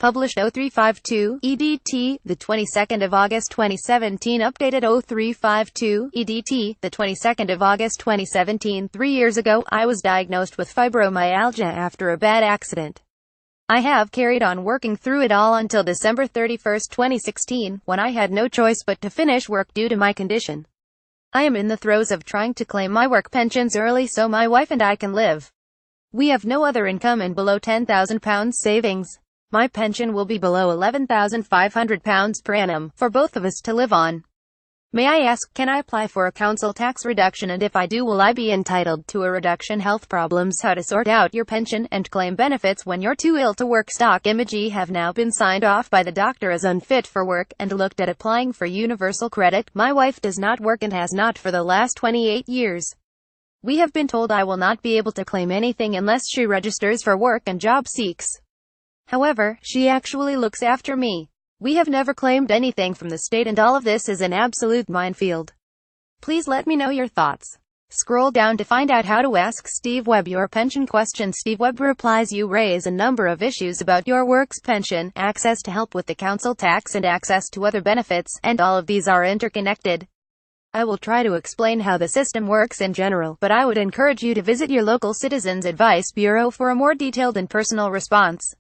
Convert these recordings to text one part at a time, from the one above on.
Published 0352 EDT, the 22nd of August 2017. Updated 0352 EDT, the 22nd of August 2017. 3 years ago, I was diagnosed with fibromyalgia after a bad accident. I have carried on working through it all until December 31, 2016, when I had no choice but to finish work due to my condition. I am in the throes of trying to claim my work pensions early so my wife and I can live. We have no other income and below £10,000 savings. My pension will be below £11,500 per annum, for both of us to live on. May I ask, can I apply for a council tax reduction, and if I do, will I be entitled to a reduction? Health problems, how to sort out your pension and claim benefits when you're too ill to work. Stock Imaging have now been signed off by the doctor as unfit for work, and looked at applying for universal credit. My wife does not work and has not for the last 28 years. We have been told I will not be able to claim anything unless she registers for work and job seeks. However, she actually looks after me. We have never claimed anything from the state, and all of this is an absolute minefield. Please let me know your thoughts. Scroll down to find out how to ask Steve Webb your pension question. Steve Webb replies, you raise a number of issues about your work's pension, access to help with the council tax and access to other benefits, and all of these are interconnected. I will try to explain how the system works in general, but I would encourage you to visit your local Citizens Advice Bureau for a more detailed and personal response.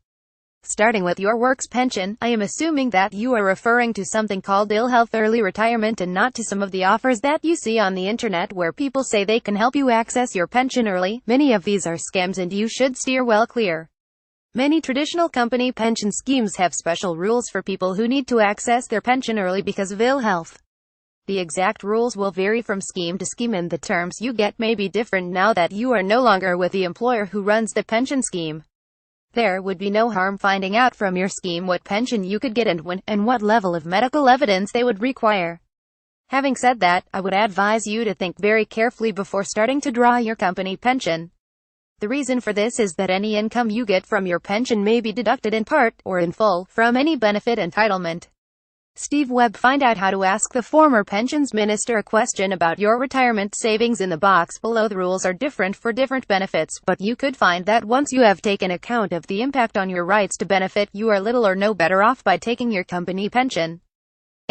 Starting with your work's pension, I am assuming that you are referring to something called ill health early retirement and not to some of the offers that you see on the internet where people say they can help you access your pension early. Many of these are scams and you should steer well clear. Many traditional company pension schemes have special rules for people who need to access their pension early because of ill health. The exact rules will vary from scheme to scheme, and the terms you get may be different now that you are no longer with the employer who runs the pension scheme. There would be no harm finding out from your scheme what pension you could get and when, and what level of medical evidence they would require. Having said that, I would advise you to think very carefully before starting to draw your company pension. The reason for this is that any income you get from your pension may be deducted in part, or in full, from any benefit entitlement. Steve Webb, find out how to ask the former pensions minister a question about your retirement savings in the box below. The rules are different for different benefits, but you could find that once you have taken account of the impact on your rights to benefit, you are little or no better off by taking your company pension.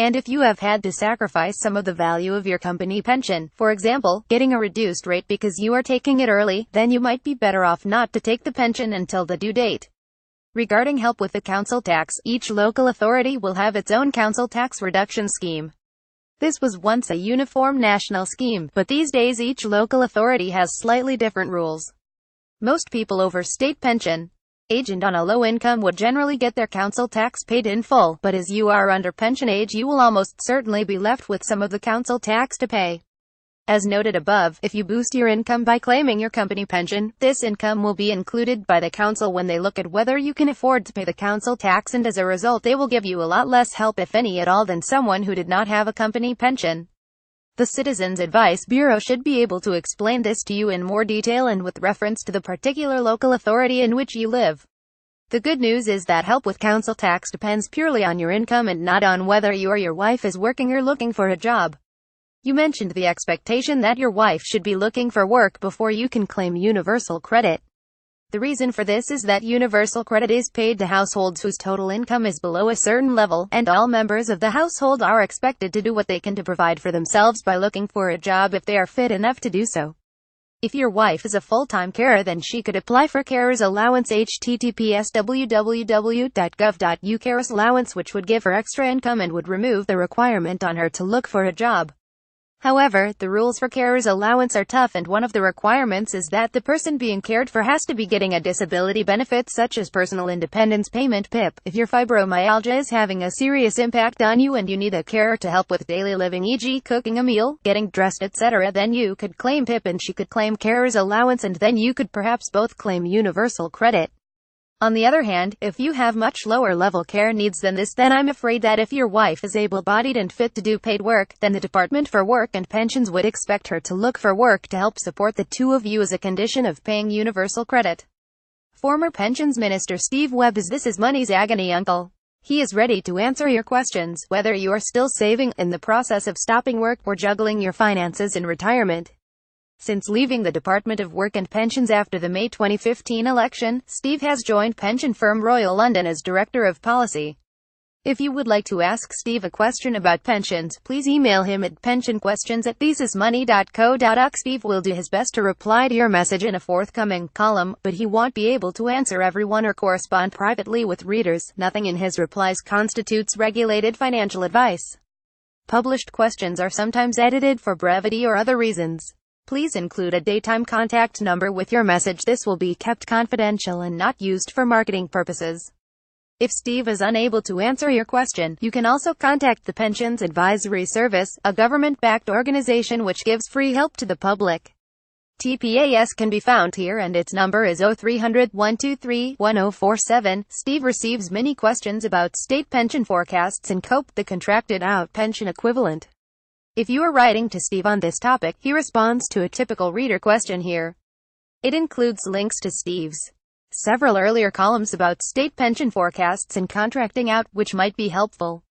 And if you have had to sacrifice some of the value of your company pension, for example, getting a reduced rate because you are taking it early, then you might be better off not to take the pension until the due date. Regarding help with the council tax, each local authority will have its own council tax reduction scheme. This was once a uniform national scheme, but these days each local authority has slightly different rules. Most people over state pension age and on a low income would generally get their council tax paid in full, but as you are under pension age, you will almost certainly be left with some of the council tax to pay. As noted above, if you boost your income by claiming your company pension, this income will be included by the council when they look at whether you can afford to pay the council tax, and as a result they will give you a lot less help, if any at all, than someone who did not have a company pension. The Citizens Advice Bureau should be able to explain this to you in more detail and with reference to the particular local authority in which you live. The good news is that help with council tax depends purely on your income and not on whether you or your wife is working or looking for a job. You mentioned the expectation that your wife should be looking for work before you can claim universal credit. The reason for this is that universal credit is paid to households whose total income is below a certain level, and all members of the household are expected to do what they can to provide for themselves by looking for a job if they are fit enough to do so. If your wife is a full-time carer, then she could apply for carer's allowance. https www.gov.uk carer's allowance, which would give her extra income and would remove the requirement on her to look for a job. However, the rules for carer's allowance are tough, and one of the requirements is that the person being cared for has to be getting a disability benefit such as Personal Independence Payment (PIP). If your fibromyalgia is having a serious impact on you and you need a carer to help with daily living, e.g. cooking a meal, getting dressed, etc., then you could claim PIP and she could claim carer's allowance, and then you could perhaps both claim universal credit. On the other hand, if you have much lower level care needs than this, then I'm afraid that if your wife is able-bodied and fit to do paid work, then the Department for Work and Pensions would expect her to look for work to help support the two of you as a condition of paying universal credit. Former Pensions Minister Steve Webb is This Is Money's agony uncle. He is ready to answer your questions, whether you are still saving, in the process of stopping work, or juggling your finances in retirement. Since leaving the Department of Work and Pensions after the May 2015 election, Steve has joined pension firm Royal London as Director of Policy. If you would like to ask Steve a question about pensions, please email him at pensionquestions@thesismoney.co.uk. Steve will do his best to reply to your message in a forthcoming column, but he won't be able to answer everyone or correspond privately with readers. Nothing in his replies constitutes regulated financial advice. Published questions are sometimes edited for brevity or other reasons. Please include a daytime contact number with your message. This will be kept confidential and not used for marketing purposes. If Steve is unable to answer your question, you can also contact the Pensions Advisory Service, a government-backed organization which gives free help to the public. TPAS can be found here and its number is 0300-123-1047. Steve receives many questions about state pension forecasts and COPE, the contracted out pension equivalent. If you are writing to Steve on this topic, he responds to a typical reader question here. It includes links to Steve's several earlier columns about state pension forecasts and contracting out, which might be helpful.